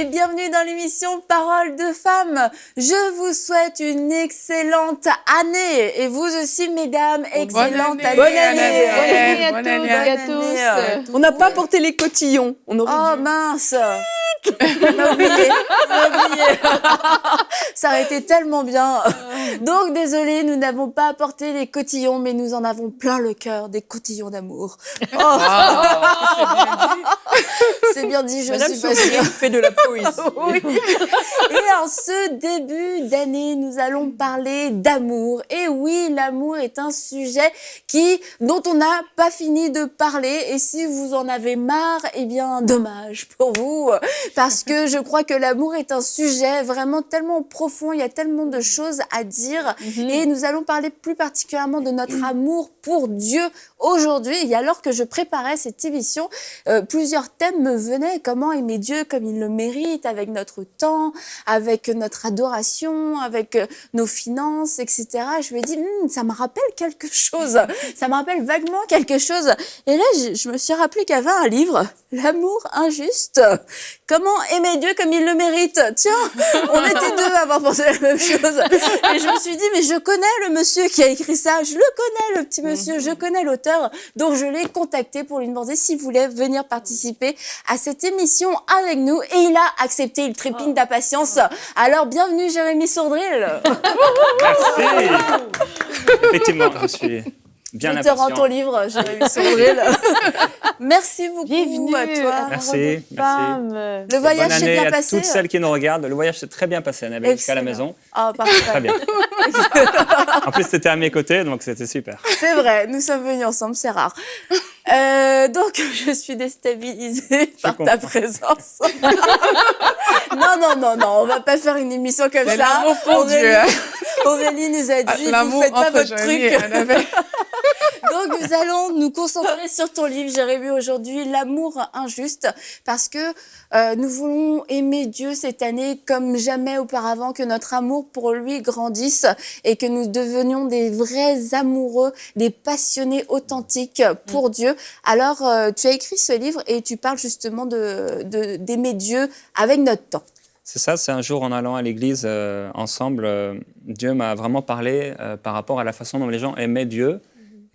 bienvenue dans l'émission Paroles de femmes. Je vous souhaite une excellente année et vous aussi, mesdames, excellente année. Bonne année. Bonne année à tous. On n'a pas porté les cotillons. On aurait dû. Mince. On a oublié. Ça aurait été tellement bien. Donc, désolé, nous n'avons pas apporté les cotillons, mais nous en avons plein le cœur, des cotillons d'amour. Oh. C'est bien dit, je Madame suis pas sûre. fait de la poésie. Oui. Et en ce début d'année, nous allons parler d'amour. Et oui, l'amour est un sujet dont on n'a pas fini de parler. Et si vous en avez marre, eh bien, dommage pour vous. Parce que je crois que l'amour est un sujet vraiment tellement profond. Il y a tellement de choses à dire. Et nous allons parler plus particulièrement de notre amour pour Dieu aujourd'hui. Et alors que je préparais cette émission, plusieurs thèmes me venaient. Comment aimer Dieu comme il le mérite, avec notre temps, avec notre adoration, avec nos finances, etc. Je me dis, ça me rappelle quelque chose. Ça me rappelle vaguement quelque chose. Et là, je me suis rappelé qu'il y avait un livre, L'amour injuste. Comment aimer Dieu comme il le mérite. Tiens, on était deux à avoir pensé la même chose. Et je me suis dit, mais je connais le monsieur qui a écrit ça. Je le connais, le petit monsieur. Je connais l'auteur. Donc, je l'ai contacté pour lui demander s'il voulait venir participer à cette émission avec nous. Et il a accepté. Il trépigne d'impatience. Alors, bienvenue, Jérémy Sourdril. Merci. Effectivement, je suis bien Je te impatient. rends ton livre, Jérémy Sourdril. Merci beaucoup Bienvenue à toi. Merci, Femmes. Le voyage Bonne s'est année bien à passé. toutes celles qui nous regardent. Le voyage s'est très bien passé, Annabelle, jusqu'à la Excellent. maison. Ah, parfait. Très bien. En plus, tu étais à mes côtés, donc c'était super. C'est vrai, nous sommes venus ensemble, c'est rare. Donc, je suis déstabilisée par ta comprends. présence. non, on va pas faire une émission comme C'est ça. l'amour pour Dieu. Aurélie nous a dit, vous L'amour faites pas entre votre Jérémy truc. et Annabelle. Donc, nous allons nous concentrer sur ton livre, Jérémy, aujourd'hui, L'amour injuste, parce que nous voulons aimer Dieu cette année comme jamais auparavant, que notre amour pour lui grandisse et que nous devenions des vrais amoureux, des passionnés authentiques pour Dieu. Alors, tu as écrit ce livre et tu parles justement d'aimer Dieu avec notre temps. C'est ça, c'est un jour en allant à l'église ensemble, Dieu m'a vraiment parlé par rapport à la façon dont les gens aimaient Dieu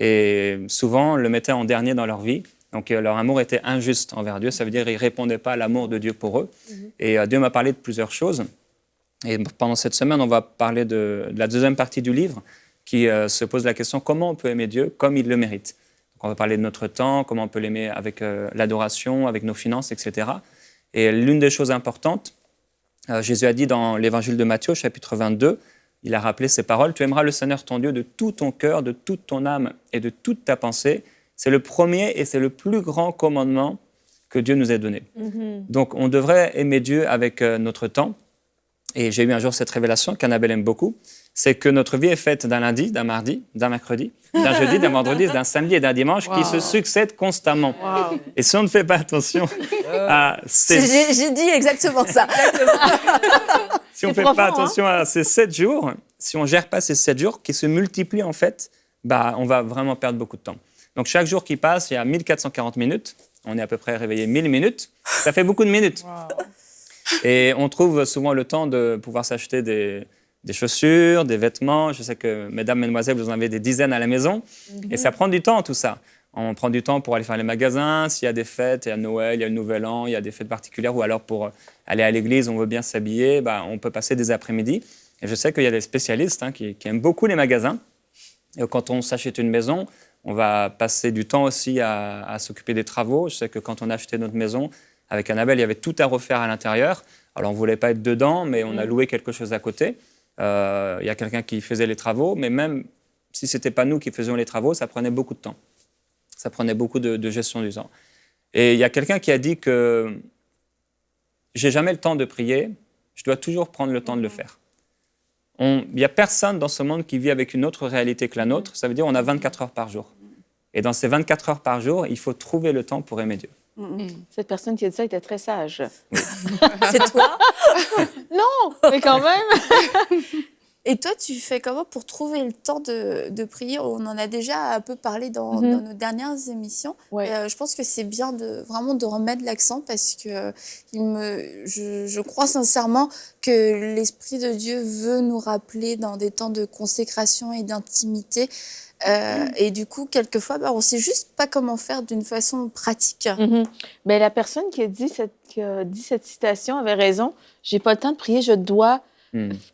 et souvent le mettaient en dernier dans leur vie. Donc leur amour était injuste envers Dieu, ça veut dire qu'ils ne répondaient pas à l'amour de Dieu pour eux. Et Dieu m'a parlé de plusieurs choses. Et pendant cette semaine, on va parler de la deuxième partie du livre qui se pose la question comment on peut aimer Dieu comme il le mérite. Donc, on va parler de notre temps, comment on peut l'aimer avec l'adoration, avec nos finances, etc. Et l'une des choses importantes, Jésus a dit dans l'évangile de Matthieu, chapitre 22, il a rappelé ces paroles, « Tu aimeras le Seigneur ton Dieu de tout ton cœur, de toute ton âme et de toute ta pensée. » C'est le premier et c'est le plus grand commandement que Dieu nous ait donné. Donc, on devrait aimer Dieu avec notre temps. Et j'ai eu un jour cette révélation qu'Annabelle aime beaucoup, c'est que notre vie est faite d'un lundi, d'un mardi, d'un mercredi, d'un jeudi, d'un vendredi, d'un samedi et d'un dimanche qui se succèdent constamment. Et si on ne fait pas attention à ces... J'ai dit exactement ça. Si on ne fait pas attention à ces 7 jours, si on ne gère pas ces 7 jours qui se multiplient en fait, on va vraiment perdre beaucoup de temps. Donc chaque jour qui passe, il y a 1440 minutes. On est à peu près réveillé 1000 minutes. Ça fait beaucoup de minutes. Et on trouve souvent le temps de pouvoir s'acheter des chaussures, des vêtements. Je sais que, mesdames, mesdemoiselles, vous en avez des dizaines à la maison. Et ça prend du temps, tout ça. On prend du temps pour aller faire les magasins. S'il y a des fêtes, il y a Noël, il y a le Nouvel An, il y a des fêtes particulières. Ou alors pour aller à l'église, on veut bien s'habiller. On peut passer des après-midi. Et je sais qu'il y a des spécialistes qui aiment beaucoup les magasins. Et quand on s'achète une maison, on va passer du temps aussi à s'occuper des travaux. Je sais que quand on a acheté notre maison, avec Annabelle, il y avait tout à refaire à l'intérieur. Alors, on ne voulait pas être dedans, mais on a loué quelque chose à côté. Il y a quelqu'un qui faisait les travaux, mais même si ce n'était pas nous qui faisions les travaux, ça prenait beaucoup de temps. Ça prenait beaucoup de gestion du temps. Et il y a quelqu'un qui a dit que je n'ai jamais le temps de prier, je dois toujours prendre le temps de le faire. Il n'y a personne dans ce monde qui vit avec une autre réalité que la nôtre. Ça veut dire qu'on a 24 heures par jour. Et dans ces 24 heures par jour, il faut trouver le temps pour aimer Dieu. Cette personne qui a dit ça était très sage. C'est toi? Non, mais quand même. Et toi, tu fais comment pour trouver le temps de prier? On en a déjà un peu parlé dans nos dernières émissions. Ouais. Je pense que c'est bien vraiment de remettre l'accent parce que je crois sincèrement que l'Esprit de Dieu veut nous rappeler dans des temps de consécration et d'intimité. Et du coup, quelquefois, on ne sait juste pas comment faire d'une façon pratique. Mais la personne qui a dit cette citation avait raison. J'ai pas le temps de prier, je dois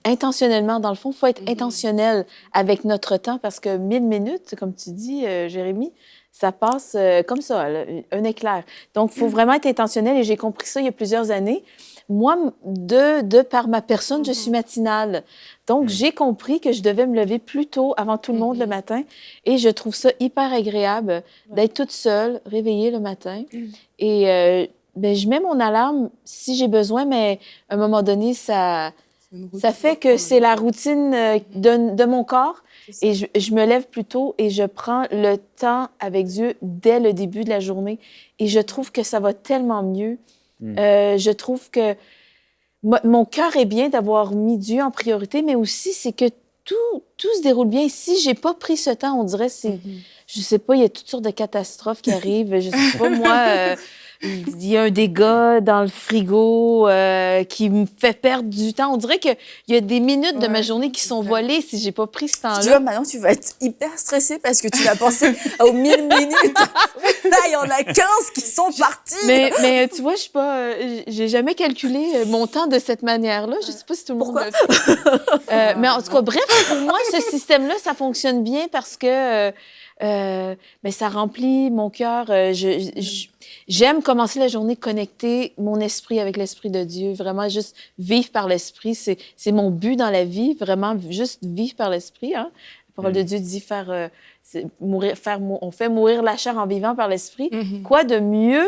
intentionnellement. Dans le fond, il faut être intentionnel avec notre temps parce que 1000 minutes, comme tu dis, Jérémy, ça passe comme ça, là, un éclair. Donc, il faut vraiment être intentionnel et j'ai compris ça il y a plusieurs années. Moi, de par ma personne, je suis matinale. Donc, j'ai compris que je devais me lever plus tôt avant tout le monde le matin. Et je trouve ça hyper agréable d'être toute seule, réveillée le matin. Et je mets mon alarme si j'ai besoin, mais à un moment donné, ça fait que c'est la routine de mon corps. Et je me lève plus tôt et je prends le temps avec Dieu dès le début de la journée. Et je trouve que ça va tellement mieux. Je trouve que mon cœur est bien d'avoir mis Dieu en priorité, mais aussi c'est que tout se déroule bien. Si j'ai pas pris ce temps, on dirait je sais pas, il y a toutes sortes de catastrophes qui arrivent. Je sais pas, moi, il y a un dégât dans le frigo qui me fait perdre du temps. On dirait qu'il y a des minutes de ma journée qui sont volées si j'ai pas pris ce temps-là. Tu vois, maintenant, tu vas être hyper stressée parce que tu vas penser aux 1000 minutes. Là, il y en a 15 qui sont partis. Mais tu vois, je suis pas... j'ai jamais calculé mon temps de cette manière-là. Je sais pas si tout le monde le fait. Mais en tout cas, bref, pour moi, ce système-là, ça fonctionne bien parce que ça remplit mon cœur. J'aime commencer la journée connecter mon esprit avec l'Esprit de Dieu. Vraiment, juste vivre par l'Esprit. C'est mon but dans la vie, vraiment, juste vivre par l'Esprit. Hein? La parole de Dieu dit on fait mourir la chair en vivant par l'Esprit. Quoi de mieux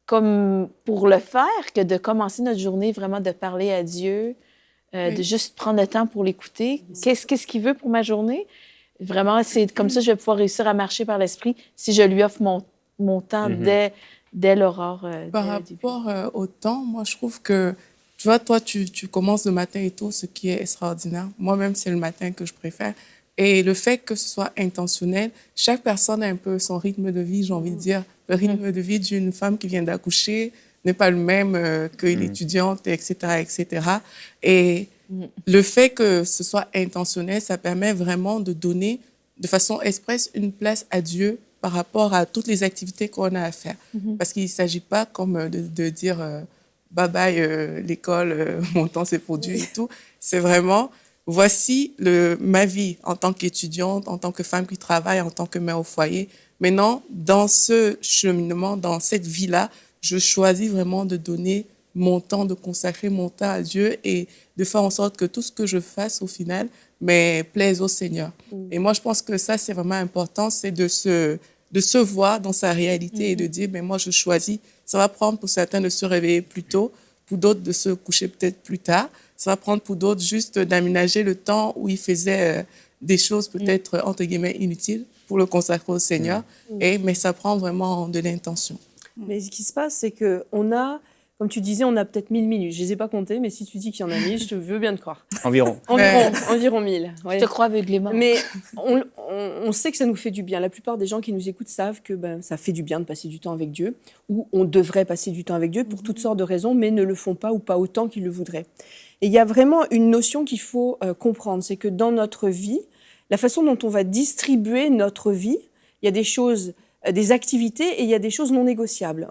comme pour le faire que de commencer notre journée vraiment de parler à Dieu, de juste prendre le temps pour l'écouter. Qu'est-ce qu'il veut pour ma journée? Vraiment, c'est comme ça que je vais pouvoir réussir à marcher par l'Esprit si je lui offre mon temps dès l'aurore. Par rapport au temps, moi, je trouve que, tu vois, toi, tu commences le matin et tout, ce qui est extraordinaire. Moi-même, c'est le matin que je préfère. Et le fait que ce soit intentionnel, chaque personne a un peu son rythme de vie, j'ai envie de dire. Le rythme de vie d'une femme qui vient d'accoucher n'est pas le même que l'étudiante, etc., etc. Et le fait que ce soit intentionnel, ça permet vraiment de donner de façon expresse une place à Dieu par rapport à toutes les activités qu'on a à faire. Parce qu'il ne s'agit pas comme de dire bye-bye l'école, mon temps c'est pour Dieu et tout. C'est vraiment, voici ma vie en tant qu'étudiante, en tant que femme qui travaille, en tant que mère au foyer. Maintenant, dans ce cheminement, dans cette vie-là, je choisis vraiment de donner mon temps, de consacrer mon temps à Dieu et de faire en sorte que tout ce que je fasse au final plaise au Seigneur. Et moi, je pense que ça, c'est vraiment important, c'est de se voir dans sa réalité et de dire, moi, je choisis. Ça va prendre pour certains de se réveiller plus tôt, pour d'autres de se coucher peut-être plus tard. Ça va prendre pour d'autres juste d'aménager le temps où ils faisaient des choses peut-être, entre guillemets, inutiles pour le consacrer au Seigneur. Mais ça prend vraiment de l'intention. Mais ce qui se passe, c'est qu'on a, comme tu disais, on a peut-être 1000 minutes. Je ne les ai pas comptées, mais si tu dis qu'il y en a 1000, je te veux bien te croire. Environ. Environ 1000. Ouais. Je te crois aveuglément. Mais on sait que ça nous fait du bien. La plupart des gens qui nous écoutent savent que ça fait du bien de passer du temps avec Dieu, ou on devrait passer du temps avec Dieu pour toutes sortes de raisons, mais ne le font pas ou pas autant qu'ils le voudraient. Et il y a vraiment une notion qu'il faut comprendre, c'est que dans notre vie, la façon dont on va distribuer notre vie, il y a des choses, des activités et il y a des choses non négociables.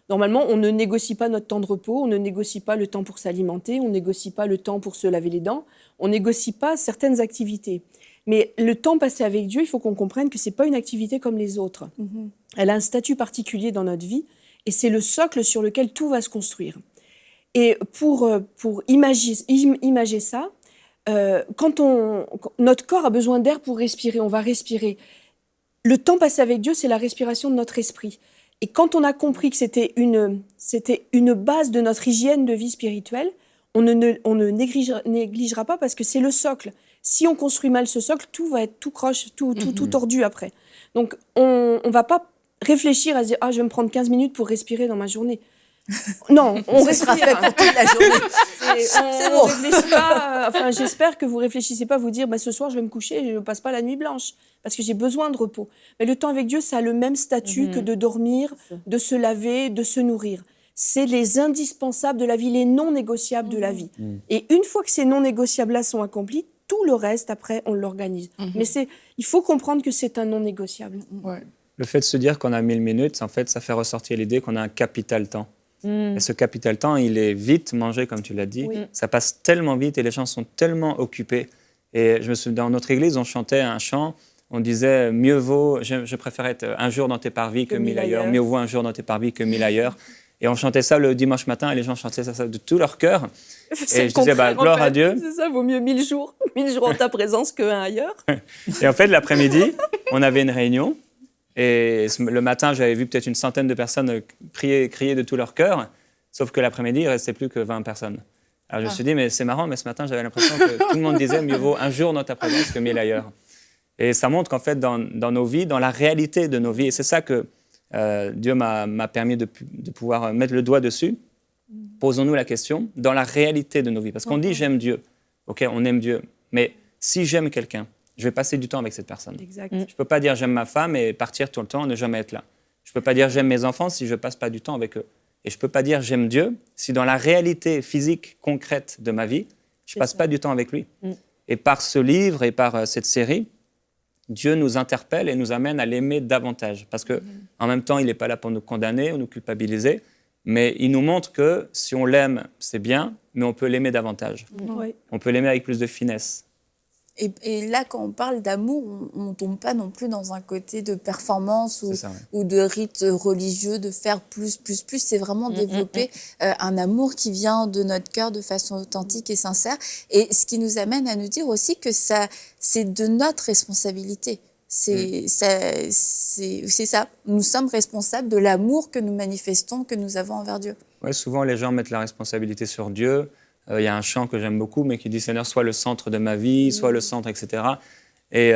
Normalement, on ne négocie pas notre temps de repos, on ne négocie pas le temps pour s'alimenter, on ne négocie pas le temps pour se laver les dents, on ne négocie pas certaines activités. Mais le temps passé avec Dieu, il faut qu'on comprenne que ce n'est pas une activité comme les autres. Elle a un statut particulier dans notre vie et c'est le socle sur lequel tout va se construire. Et pour imager ça, quand notre corps a besoin d'air pour respirer, on va respirer. Le temps passé avec Dieu, c'est la respiration de notre esprit. Et quand on a compris que c'était une base de notre hygiène de vie spirituelle, on ne négligera pas parce que c'est le socle. Si on construit mal ce socle, tout va être tout croche, tout tordu après. Donc, on ne va pas réfléchir à se dire « Ah, je vais me prendre 15 minutes pour respirer dans ma journée ». Non, on Ce sera fait respire. pour toute la journée. On bon. réfléchit pas. Enfin, j'espère que vous réfléchissez pas à vous dire, ce soir je vais me coucher, et je ne passe pas la nuit blanche parce que j'ai besoin de repos. Mais le temps avec Dieu, ça a le même statut que de dormir, de se laver, de se nourrir. C'est les indispensables de la vie, les non négociables de la vie. Et une fois que ces non négociables-là sont accomplis, tout le reste après on l'organise. Mais il faut comprendre que c'est un non négociable. Ouais. Le fait de se dire qu'on a 1000 minutes, en fait, ça fait ressortir l'idée qu'on a un capital temps. Et ce capital temps, il est vite mangé, comme tu l'as dit. Oui. Ça passe tellement vite et les gens sont tellement occupés. Et je me souviens, dans notre église, on chantait un chant, on disait « Mieux vaut, je préfère être un jour dans tes parvis que 1000 ailleurs. Mieux vaut un jour dans tes parvis que 1000 ailleurs. » Et on chantait ça le dimanche matin et les gens chantaient ça de tout leur cœur. C'est Et je disais, gloire à Dieu. C'est ça, vaut mieux 1000 jours en ta présence qu'un ailleurs. Et en fait, l'après-midi, on avait une réunion. Et le matin, j'avais vu peut-être une centaine de personnes crier de tout leur cœur. Sauf que l'après-midi, il ne restait plus que 20 personnes. Alors je me suis dit, mais c'est marrant, mais ce matin, j'avais l'impression que tout le monde disait, mieux vaut un jour dans ta présence que 1000 ailleurs. Et ça montre qu'en fait, dans nos vies, dans la réalité de nos vies, et c'est ça que Dieu m'a permis de pouvoir mettre le doigt dessus, posons-nous la question, dans la réalité de nos vies. Parce qu'on dit, j'aime Dieu. OK, on aime Dieu. Mais si j'aime quelqu'un, je vais passer du temps avec cette personne. Exact. Je ne peux pas dire j'aime ma femme et partir tout le temps, ne jamais être là. Je ne peux pas dire j'aime mes enfants si je ne passe pas du temps avec eux. Et je ne peux pas dire j'aime Dieu si dans la réalité physique, concrète de ma vie, je ne passe pas du temps avec lui. Et par ce livre et par cette série, Dieu nous interpelle et nous amène à l'aimer davantage. Parce qu'en même temps, il n'est pas là pour nous condamner ou nous culpabiliser, mais il nous montre que si on l'aime, c'est bien, mais on peut l'aimer davantage. Oui. On peut l'aimer avec plus de finesse. Et là, quand on parle d'amour, on ne tombe pas non plus dans un côté de performance C'est ça, ouais. ou de rite religieux, de faire plus. C'est vraiment développer un amour qui vient de notre cœur de façon authentique et sincère. Et ce qui nous amène à nous dire aussi que c'est de notre responsabilité. C'est ça. Nous sommes responsables de l'amour que nous manifestons, que nous avons envers Dieu. Ouais, souvent, les gens mettent la responsabilité sur Dieu. Il y a un chant que j'aime beaucoup, mais qui dit « Seigneur, sois le centre de ma vie, sois le centre, etc. » Et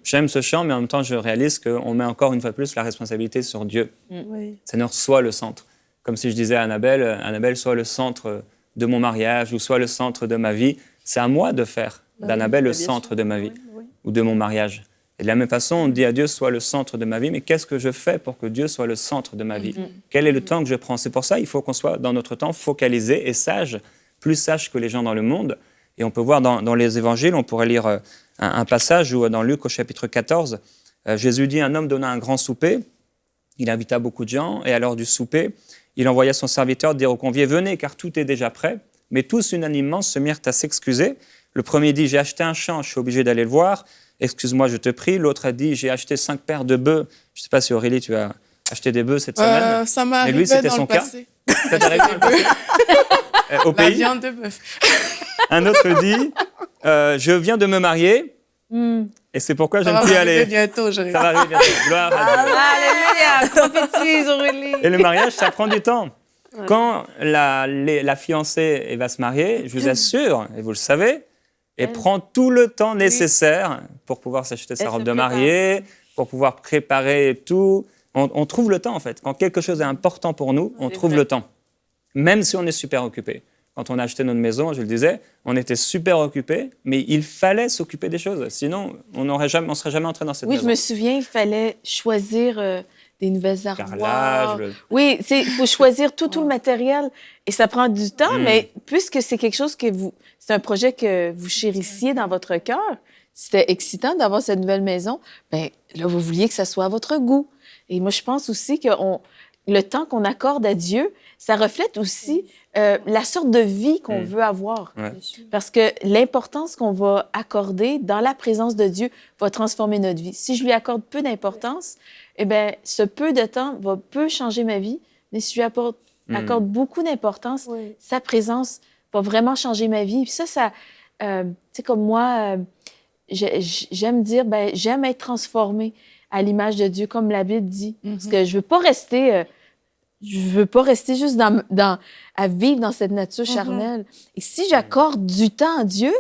j'aime ce chant, mais en même temps, je réalise qu'on met encore une fois plus la responsabilité sur Dieu. Oui. Seigneur, sois le centre. Comme si je disais à Annabelle, sois le centre de mon mariage ou sois le centre de ma vie. C'est à moi de faire d'Annabelle le centre de ma vie ou de mon mariage. Et de la même façon, on dit à Dieu, sois le centre de ma vie, mais qu'est-ce que je fais pour que Dieu soit le centre de ma vie? Quel est le temps que je prends? C'est pour ça qu'il faut qu'on soit dans notre temps focalisé et sage, plus sage que les gens dans le monde. Et on peut voir dans les évangiles, on pourrait lire un passage où dans Luc au chapitre 14, Jésus dit, un homme donna un grand souper, il invita beaucoup de gens, et à l'heure du souper, il envoya son serviteur dire aux conviés, venez car tout est déjà prêt. Mais tous unanimement se mirent à s'excuser. Le premier dit, j'ai acheté un champ, je suis obligé d'aller le voir. Excuse-moi, je te prie. L'autre a dit, j'ai acheté 5 paires de bœufs. Je ne sais pas si Aurélie, tu as acheté des bœufs cette semaine. Ça m'est Mais arrivé lui, c'était dans son le cas. passé. Ça t'est arrivé dans le passé Au La pays. viande de bœuf. Un autre dit, je viens de me marier et c'est pourquoi je Ça ne va puis m'arriver aller. bientôt, Ça va arriver bientôt. Gloire à Dieu. Alléluia! Prophétise, Aurélie! Et le mariage, ça prend du temps. Quand la fiancée va se marier, je vous assure, et vous le savez, elle prend tout le temps nécessaire pour pouvoir s'acheter sa Elle robe se de prépare. mariée, pour pouvoir préparer tout. On trouve le temps, en fait. Quand quelque chose est important pour nous, on trouve le temps. Même si on est super occupé. Quand on a acheté notre maison, je le disais, on était super occupé, mais il fallait s'occuper des choses. Sinon, on ne serait jamais entré dans cette Oui, maison. je me souviens, il fallait choisir des nouvelles armoires. Carrelage, Oui, il faut choisir tout le matériel et ça prend du temps, mais puisque c'est quelque chose c'est un projet que vous chérissiez dans votre cœur, c'était excitant d'avoir cette nouvelle maison, bien là, vous vouliez que ça soit à votre goût. Et moi, je pense aussi que le temps qu'on accorde à Dieu, ça reflète aussi la sorte de vie qu'on veut avoir. Ouais. Parce que l'importance qu'on va accorder dans la présence de Dieu va transformer notre vie. Si je lui accorde peu d'importance, eh bien, ce peu de temps peut changer ma vie, mais si je lui accorde beaucoup d'importance, sa présence va vraiment changer ma vie. Puis ça tu sais, comme moi, j'aime dire, j'aime être transformée à l'image de Dieu, comme la Bible dit. Parce que je veux pas rester juste à vivre dans cette nature charnelle. Et si j'accorde du temps à Dieu,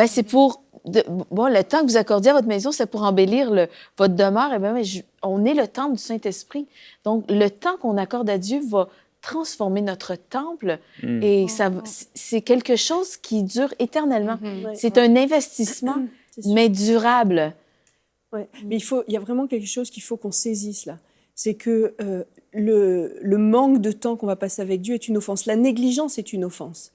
c'est pour... le temps que vous accordiez à votre maison, c'est pour embellir votre demeure. Et on est le temple du Saint-Esprit. Donc, le temps qu'on accorde à Dieu va transformer notre temple et c'est quelque chose qui dure éternellement. C'est un investissement, mais durable. Ouais. Mais il y a vraiment quelque chose qu'il faut qu'on saisisse là. C'est que le manque de temps qu'on va passer avec Dieu est une offense. La négligence est une offense.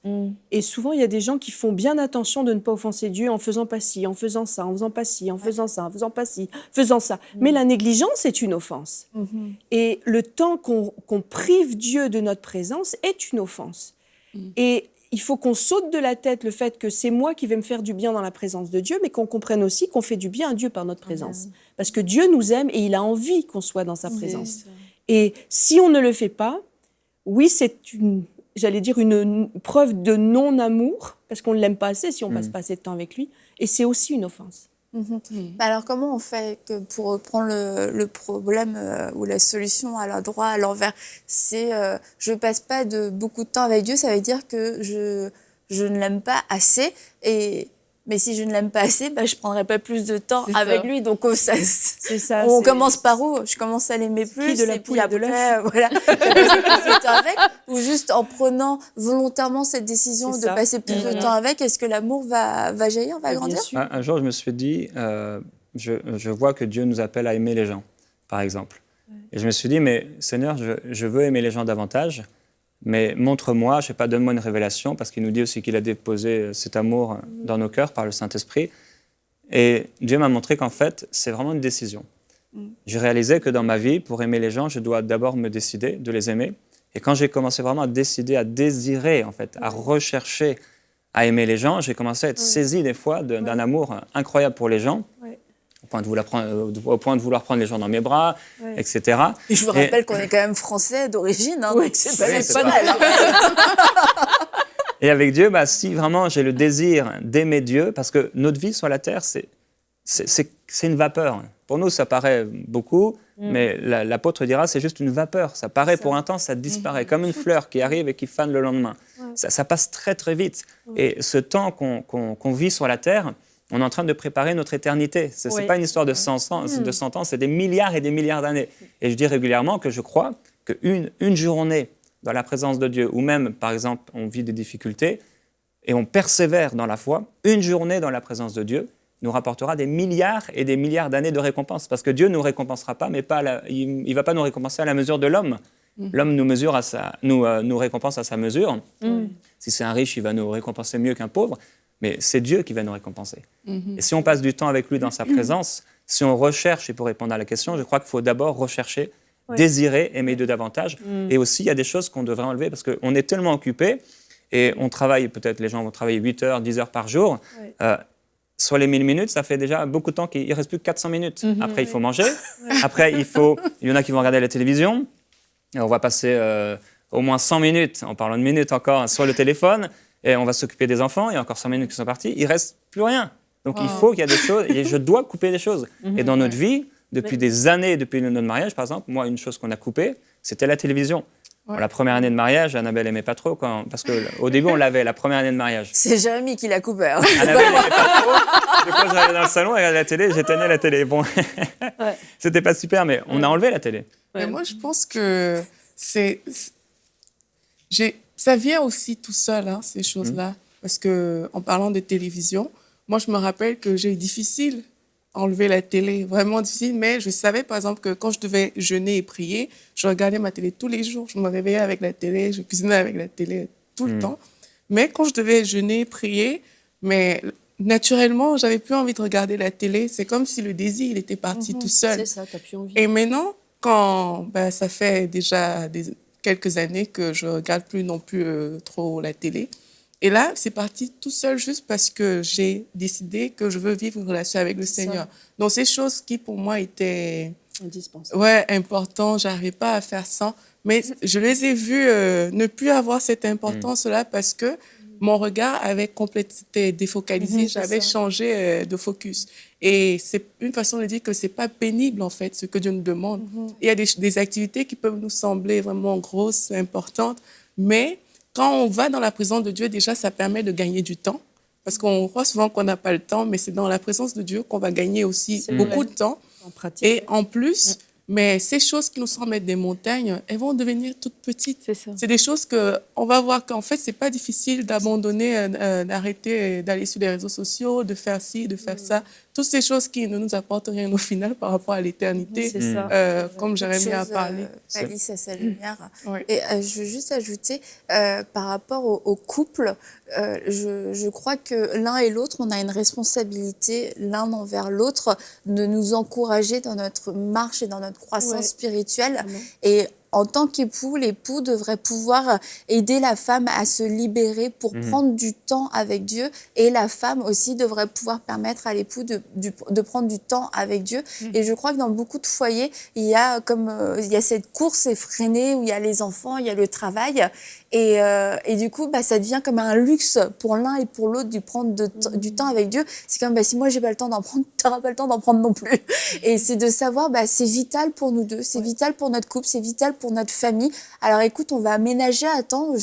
Et souvent, il y a des gens qui font bien attention de ne pas offenser Dieu en faisant pas ci, en faisant ça, en faisant pas ci, en faisant ça, en faisant pas ci, faisant ça. Mais la négligence est une offense. Et le temps qu'on prive Dieu de notre présence est une offense. Et il faut qu'on saute de la tête le fait que c'est moi qui vais me faire du bien dans la présence de Dieu, mais qu'on comprenne aussi qu'on fait du bien à Dieu par notre présence. Parce que Dieu nous aime et il a envie qu'on soit dans sa présence. Et si on ne le fait pas, oui, c'est j'allais dire une preuve de non-amour, parce qu'on ne l'aime pas assez si on ne passe pas assez de temps avec lui, et c'est aussi une offense. Alors, comment on fait pour reprendre le problème ou la solution à l'endroit, à l'envers? C'est je passe pas beaucoup de temps avec Dieu, ça veut dire que je ne l'aime pas assez. Mais si je ne l'aime pas assez, je prendrai pas plus de temps avec lui. Donc, on commence par où? Je commence à l'aimer plus, de la et puis poule et après, de l'œuf. voilà, je passe plus de temps avec. Ou juste en prenant volontairement cette décision de passer plus de temps avec, est-ce que l'amour va jaillir, va grandir? Un jour, je me suis dit, je vois que Dieu nous appelle à aimer les gens, par exemple. Et je me suis dit, mais Seigneur, je veux aimer les gens davantage, mais montre-moi, je sais pas, donne-moi une révélation, parce qu'il nous dit aussi qu'il a déposé cet amour dans nos cœurs par le Saint-Esprit. Et Dieu m'a montré qu'en fait, c'est vraiment une décision. J'ai réalisé que dans ma vie, pour aimer les gens, je dois d'abord me décider de les aimer. Et quand j'ai commencé vraiment à décider, à désirer, en fait, à rechercher, à aimer les gens, j'ai commencé à être saisi des fois d'un amour incroyable pour les gens. Au point de vouloir prendre les gens dans mes bras, etc. Et je vous rappelle qu'on est quand même français d'origine, donc c'est pas national. Et avec Dieu, si vraiment j'ai le désir d'aimer Dieu, parce que notre vie sur la terre, c'est une vapeur. Pour nous, ça paraît beaucoup, mais l'apôtre dira, c'est juste une vapeur. Ça paraît pour un temps, ça disparaît, comme une fleur qui arrive et qui fane le lendemain. Ça passe très, très vite. Et ce temps qu'on vit sur la terre, on est en train de préparer notre éternité. Ce n'est pas une histoire de 100 ans, c'est des milliards et des milliards d'années. Et je dis régulièrement que je crois qu'une journée dans la présence de Dieu, ou même, par exemple, on vit des difficultés et on persévère dans la foi, une journée dans la présence de Dieu nous rapportera des milliards et des milliards d'années de récompense. Parce que Dieu ne nous récompensera pas, mais il ne va pas nous récompenser à la mesure de l'homme. L'homme nous récompense à sa mesure. Si c'est un riche, il va nous récompenser mieux qu'un pauvre. Mais c'est Dieu qui va nous récompenser. Et si on passe du temps avec lui dans sa présence, si on recherche, et pour répondre à la question, je crois qu'il faut d'abord rechercher, désirer, aimer Dieu davantage. Et aussi, il y a des choses qu'on devrait enlever parce qu'on est tellement occupé et on travaille, peut-être les gens vont travailler 8 heures, 10 heures par jour. Sur les 1000 minutes, ça fait déjà beaucoup de temps qu'il ne reste plus que 400 minutes. Après, il faut manger. Après, il y en a qui vont regarder la télévision. Et on va passer au moins 100 minutes, en parlant de minutes encore, sur le téléphone. Et on va s'occuper des enfants, il y a encore 5 minutes qui sont parties, il ne reste plus rien. Donc il faut qu'il y ait des choses, et je dois couper des choses. Et dans notre vie, depuis des années, depuis notre mariage, par exemple, moi, une chose qu'on a coupée, c'était la télévision. Bon, la première année de mariage, Annabelle n'aimait pas trop, parce qu'au début, on l'avait, la première année de mariage. C'est Jérémy qui l'a coupé. Annabelle n'aimait pas trop. Des fois, j'allais dans le salon, elle regardait la télé, j'éteignais la télé. Bon, c'était pas super, mais on a enlevé la télé. Mais moi, je pense que ça vient aussi tout seul, ces choses-là. Parce qu'en parlant de télévision, moi, je me rappelle que j'ai eu difficile à enlever la télé, vraiment difficile. Mais je savais, par exemple, que quand je devais jeûner et prier, je regardais ma télé tous les jours. Je me réveillais avec la télé, je cuisinais avec la télé tout le temps. Mais quand je devais jeûner et prier, mais naturellement, j'avais plus envie de regarder la télé. C'est comme si le désir, il était parti tout seul. C'est ça, t'as plus envie. Et maintenant, quand ça fait déjà quelques années que je regarde plus non plus trop la télé. Et là, c'est parti tout seul juste parce que j'ai décidé que je veux vivre une relation avec le Seigneur. Donc, ces choses qui, pour moi, étaient importantes, j'arrivais pas à faire sans. Mais je les ai vues ne plus avoir cette importance-là parce que mon regard avait complètement défocalisé. J'avais changé de focus. Et c'est une façon de dire que c'est pas pénible, en fait, ce que Dieu nous demande. Il y a des activités qui peuvent nous sembler vraiment grosses, importantes, mais quand on va dans la présence de Dieu, déjà, ça permet de gagner du temps. Parce qu'on croit souvent qu'on n'a pas le temps, mais c'est dans la présence de Dieu qu'on va gagner aussi beaucoup de temps. Et en plus, Mais ces choses qui nous semblent être des montagnes, elles vont devenir toutes petites. C'est ça. C'est des choses qu'on va voir qu'en fait, c'est pas difficile d'abandonner, d'arrêter d'aller sur les réseaux sociaux, de faire ci, de faire ça. Toutes ces choses qui ne nous apportent rien au final par rapport à l'éternité, C'est ça. comme Jérémie a parlé. Alice à sa lumière. Oui. Et je veux juste ajouter, par rapport au couple, je crois que l'un et l'autre, on a une responsabilité l'un envers l'autre de nous encourager dans notre marche et dans notre croissance spirituelle. Et en tant qu'époux, l'époux devrait pouvoir aider la femme à se libérer pour prendre du temps avec Dieu. Et la femme aussi devrait pouvoir permettre à l'époux de prendre du temps avec Dieu. Et je crois que dans beaucoup de foyers, il y a cette course effrénée où il y a les enfants, il y a le travail. Et du coup, ça devient comme un luxe pour l'un et pour l'autre de prendre du temps avec Dieu. C'est comme, si moi, j'ai pas le temps d'en prendre, t'auras pas le temps d'en prendre non plus. Et c'est de savoir, c'est vital pour nous deux, c'est vital pour notre couple, c'est vital pour notre famille. Alors écoute, on va aménager un temps,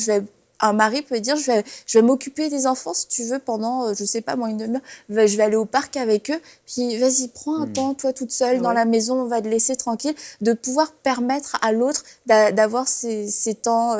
un mari peut dire, je vais m'occuper des enfants, si tu veux, pendant, je sais pas, moi, une demi-heure. Je vais aller au parc avec eux. Puis, vas-y, prends un temps, toi, toute seule, dans la maison, on va te laisser tranquille. De pouvoir permettre à l'autre d'avoir ces temps.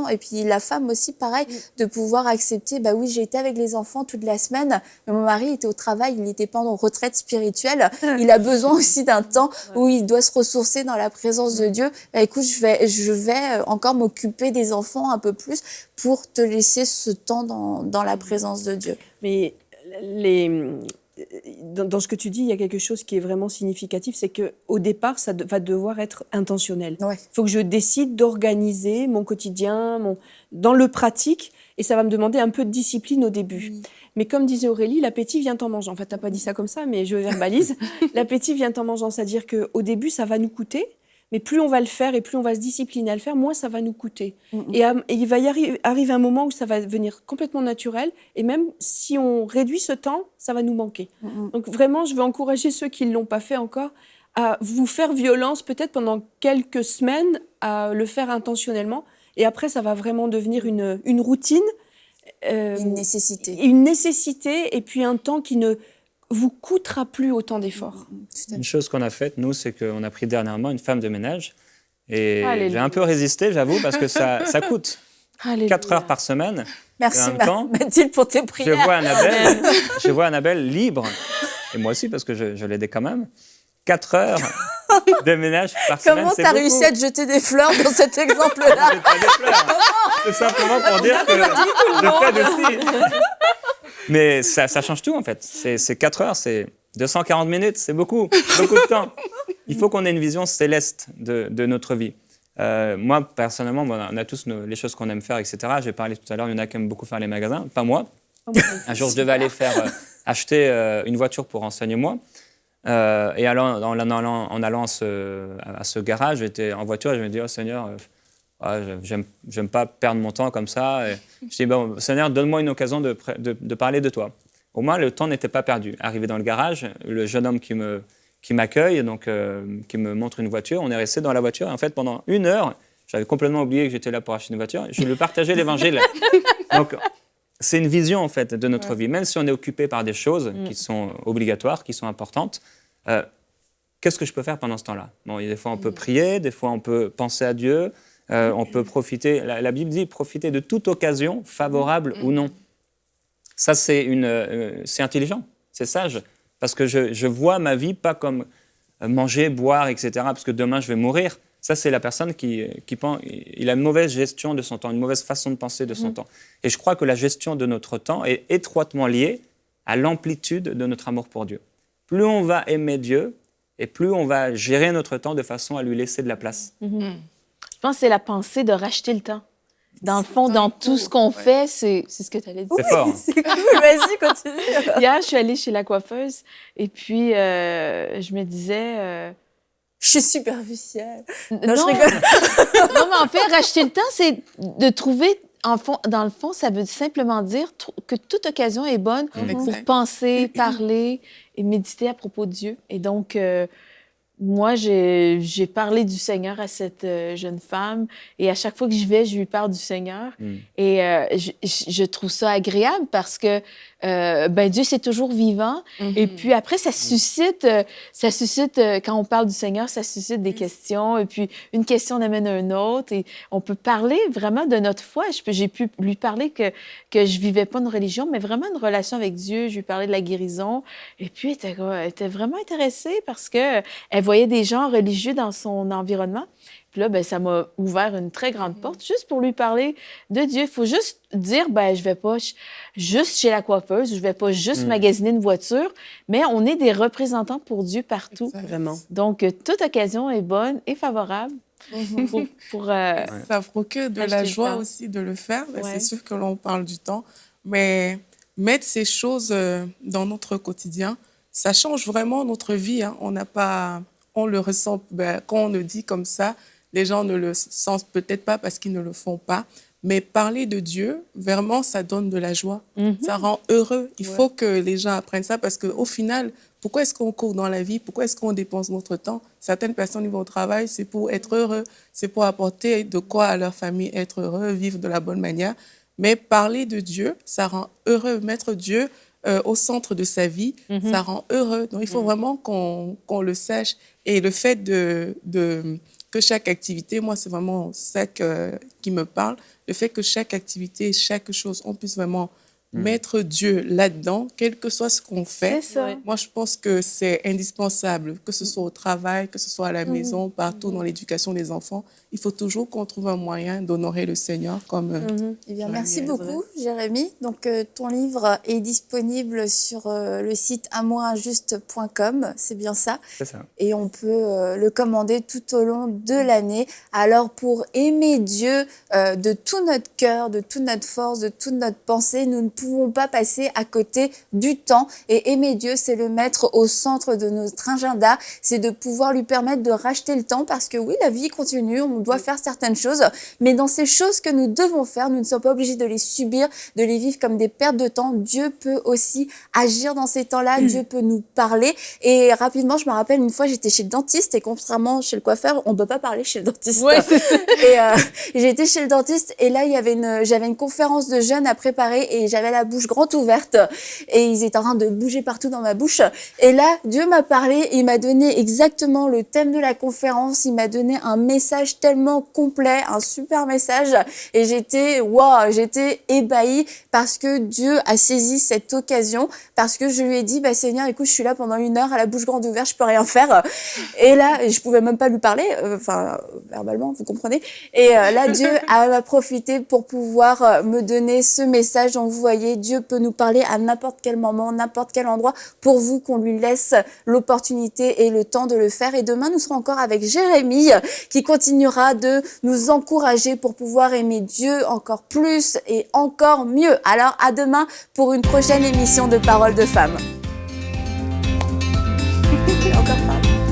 Et puis, la femme aussi, pareil, de pouvoir accepter, oui, j'ai été avec les enfants toute la semaine, mais mon mari était au travail, il n'était pas en retraite spirituelle. Il a besoin aussi d'un temps où il doit se ressourcer dans la présence de Dieu. Écoute, je vais encore m'occuper des enfants un peu plus pour te laisser ce temps dans la présence de Dieu. Mais dans ce que tu dis, il y a quelque chose qui est vraiment significatif, c'est qu'au départ, ça va devoir être intentionnel. Il faut que je décide d'organiser mon quotidien, dans le pratique, et ça va me demander un peu de discipline au début. Mais comme disait Aurélie, l'appétit vient en mangeant. En fait, tu n'as pas dit ça comme ça, mais je verbalise. L'appétit vient en mangeant, c'est-à-dire qu'au début, ça va nous coûter. Mais plus on va le faire et plus on va se discipliner à le faire, moins ça va nous coûter. Et il va arriver un moment où ça va devenir complètement naturel. Et même si on réduit ce temps, ça va nous manquer. Donc vraiment, je veux encourager ceux qui ne l'ont pas fait encore à vous faire violence peut-être pendant quelques semaines, à le faire intentionnellement. Et après, ça va vraiment devenir une routine. Une nécessité. Une nécessité et puis un temps qui ne vous coûtera plus autant d'efforts. Une chose qu'on a faite, nous, c'est qu'on a pris dernièrement une femme de ménage. Et Alléluia. j'ai un peu résisté, j'avoue, parce que ça coûte. Alléluia. 4 heures par semaine. Merci, Et en même temps, Mathilde, pour tes prières. je vois Annabelle libre, et moi aussi, parce que je l'aidais quand même. 4 heures de ménage par semaine, Comment c'est tu as beaucoup. réussi à te jeter des fleurs dans cet exemple-là? Je jette pas des fleurs. C'est simplement pour dire que je t'aide aussi. Mais ça change tout, en fait. C'est 4 heures, c'est 240 minutes, c'est beaucoup de temps. Il faut qu'on ait une vision céleste de notre vie. Moi, personnellement, on a tous les choses qu'on aime faire, etc. J'ai parlé tout à l'heure, il y en a qui aiment beaucoup faire les magasins, pas moi. Un jour, je devais aller acheter une voiture pour enseigner-moi. Et en allant à ce garage, j'étais en voiture et je me dis, oh Seigneur, j'aime pas perdre mon temps comme ça. Et je dis, bon, Seigneur, donne-moi une occasion de parler de toi. Au moins, le temps n'était pas perdu. Arrivé dans le garage, le jeune homme qui m'accueille, donc qui me montre une voiture, on est resté dans la voiture. Et en fait, pendant 1 heure, j'avais complètement oublié que j'étais là pour acheter une voiture. Je lui partageais l'évangile. Donc, c'est une vision, en fait, de notre vie. Même si on est occupé par des choses qui sont obligatoires, qui sont importantes, qu'est-ce que je peux faire pendant ce temps-là? Bon, des fois, on peut prier, des fois, on peut penser à Dieu, on peut profiter. La Bible dit profiter de toute occasion, favorable ou non. Ça, c'est intelligent, c'est sage. Parce que je vois ma vie pas comme manger, boire, etc., parce que demain, je vais mourir. Ça, c'est la personne qui pense, il a une mauvaise gestion de son temps, une mauvaise façon de penser de son temps. Et je crois que la gestion de notre temps est étroitement liée à l'amplitude de notre amour pour Dieu. Plus on va aimer Dieu, et plus on va gérer notre temps de façon à lui laisser de la place. Je pense que c'est la pensée de racheter le temps. Dans le fond, dans tout ce qu'on fait, c'est ce que tu allais dire. C'est fort. C'est cool, vas-y, continue. Hier, je suis allée chez la coiffeuse et puis je me disais... Je suis superficielle. Non, je rigole. Non, mais en fait, racheter le temps, c'est de trouver... dans le fond, ça veut simplement dire que toute occasion est bonne pour penser, parler et méditer à propos de Dieu. Et donc, Moi, j'ai parlé du Seigneur à cette jeune femme et à chaque fois que j'y vais, je lui parle du Seigneur. Et je trouve ça agréable parce que Dieu, c'est toujours vivant. Et puis après, ça suscite, quand on parle du Seigneur, ça suscite des questions. Et puis une question amène à une autre. Et on peut parler vraiment de notre foi. J'ai pu lui parler que je vivais pas une religion, mais vraiment une relation avec Dieu. Je lui parlais de la guérison. Et puis, elle était vraiment intéressée parce que elle voyait des gens religieux dans son environnement. Puis là, ça m'a ouvert une très grande porte juste pour lui parler de Dieu. Il faut juste dire, je vais pas juste chez la coiffeuse, je vais pas juste magasiner une voiture, mais on est des représentants pour Dieu partout. Vraiment. Donc, toute occasion est bonne et favorable pour ça procure de la joie aussi de le faire. C'est sûr que l'on parle du temps, mais mettre ces choses dans notre quotidien, ça change vraiment notre vie. Hein. On le ressent quand on le dit comme ça. Les gens ne le sentent peut-être pas parce qu'ils ne le font pas. Mais parler de Dieu, vraiment, ça donne de la joie. Ça rend heureux. Il faut que les gens apprennent ça parce qu'au final, pourquoi est-ce qu'on court dans la vie? Pourquoi est-ce qu'on dépense notre temps? Certaines personnes qui vont au travail, c'est pour être heureux. C'est pour apporter de quoi à leur famille, être heureux, vivre de la bonne manière. Mais parler de Dieu, ça rend heureux. Mettre Dieu au centre de sa vie, ça rend heureux. Donc, il faut vraiment qu'on le sache. Et le fait que chaque activité, moi, c'est vraiment ça qui me parle, le fait que chaque activité, chaque chose, on puisse vraiment mettre Dieu là-dedans, quel que soit ce qu'on fait. C'est ça. Moi, je pense que c'est indispensable, que ce soit au travail, que ce soit à la maison, partout dans l'éducation des enfants. Il faut toujours qu'on trouve un moyen d'honorer le Seigneur comme... Eh bien, merci beaucoup, Jérémy. Donc, ton livre est disponible sur le site amourinjuste.com, c'est bien ça. C'est ça. Et on peut le commander tout au long de l'année. Alors, pour aimer Dieu de tout notre cœur, de toute notre force, de toute notre pensée, nous ne pouvons pas passer à côté du temps. Et aimer Dieu, c'est le mettre au centre de notre agenda. C'est de pouvoir lui permettre de racheter le temps parce que oui, la vie continue, on doit faire certaines choses. Mais dans ces choses que nous devons faire, nous ne sommes pas obligés de les subir, de les vivre comme des pertes de temps. Dieu peut aussi agir dans ces temps-là. Dieu peut nous parler. Et rapidement, je me rappelle une fois, j'étais chez le dentiste et contrairement chez le coiffeur, on ne peut pas parler chez le dentiste. Ouais, c'est ça. Et j'ai été chez le dentiste et là, j'avais une conférence de jeunes à préparer et j'avais la bouche grande ouverte et ils étaient en train de bouger partout dans ma bouche. Et là, Dieu m'a parlé et il m'a donné exactement le thème de la conférence. Il m'a donné un message tellement complet, un super message. Et j'étais ébahie parce que Dieu a saisi cette occasion, parce que je lui ai dit, Seigneur, écoute, je suis là pendant 1 heure à la bouche grande ouverte, je peux rien faire. Et là, je pouvais même pas lui parler, verbalement, vous comprenez. Et là, Dieu a profité pour pouvoir me donner ce message. Donc, vous voyez, Dieu peut nous parler à n'importe quel moment, n'importe quel endroit, pour vous qu'on lui laisse l'opportunité et le temps de le faire. Et demain, nous serons encore avec Jérémy, qui continuera de nous encourager pour pouvoir aimer Dieu encore plus et encore mieux. Alors, à demain pour une prochaine émission de Paroles de Femmes. Encore pas.